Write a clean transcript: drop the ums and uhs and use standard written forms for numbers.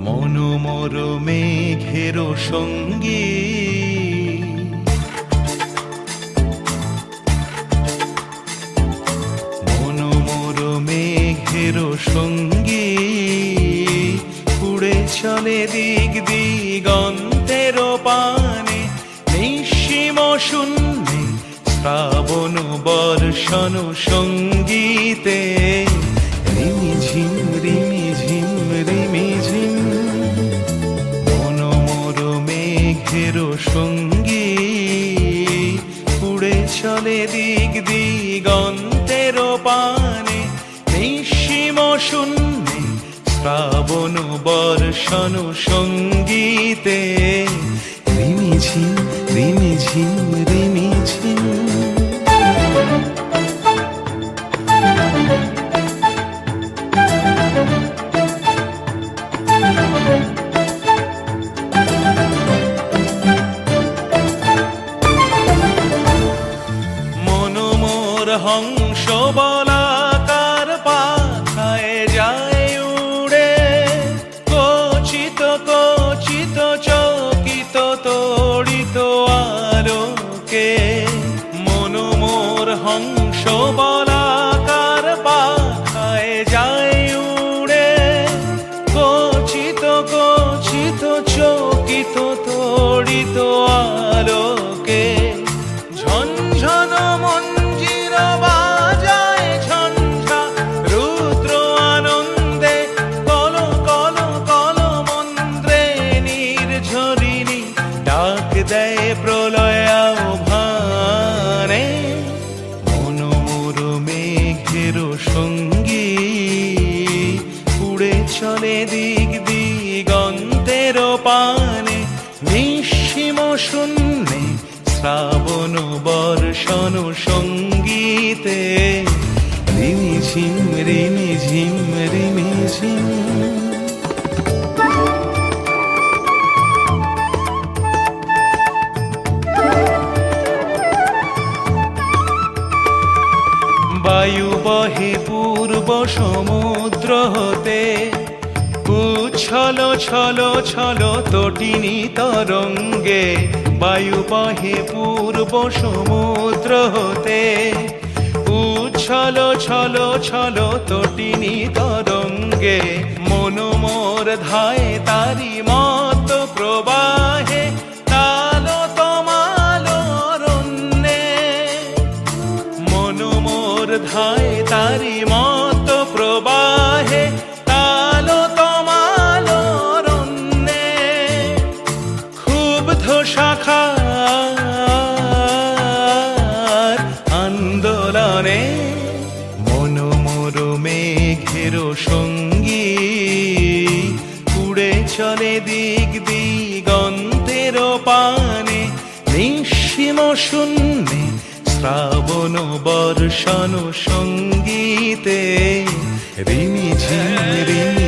মনোমর মেঘের সঙ্গী মনোমর মেঘের সঙ্গী উড়ে চলে দিক দিগন্তের পানে নিঃসীম শূন্যে শ্রাবণ বর্ষণ সঙ্গীতে রিমিঝিম রিমিঝিম রিমিঝিম মনোমর মেঘের সঙ্গী উড়ে চলে দিক দিগন্তের পানে নিঃসীম শূন্যে শ্রাবণ বর্ষণ সঙ্গীতে রিমিঝিম রিমিঝিম রিমিঝিম মনোমর হংস বলাকার পাখায় যায় উড়ে কচিত কচিত চকিত তড়িত আলোকে মনোমর হংস বলাকার পাখায় যায় উড়ে কচিত কচিত চকিত তড়িত আলোকে ঝনঝন মঞ্জির বাজায় ঝঞ্ঝা রুদ্র আনন্দে কল কল কল মন্ত্রে নির্ঝরিণী ডাক দেয় প্রলয় আহ্বানে মনোমর মেঘের সঙ্গী উড়ে চলে দিক দিগন্তের পানে নিঃসীম শূন্যে শ্রাবণ বর্ষণ সঙ্গীতে রিমিঝিম রিমিঝিম রিমিঝিম বায়ু বহে পূর্ব সমুদ্র হতে উচ্ছল ছল ছল তটিনী তরঙ্গে বায়ু বহে পূর্ব সমুদ্র হতে উচ্ছল ছল ছল তটিনী তরঙ্গে মনোমর ধায় তারি মত প্রবাহে তালো তমালো অরণ্যে মনোমর ধায় তারি মত প্রবাহে তালো তমালো অরণ্যে ক্ষুব্ধ শাখার আন্দোলনে মনোমর মেঘের সঙ্গী উড়ে চলে দিক দিগন্তের পানে নিঃসীম শূন্যে শ্রাবণ বর্ষণ সঙ্গীতে রিমিঝিম রিমি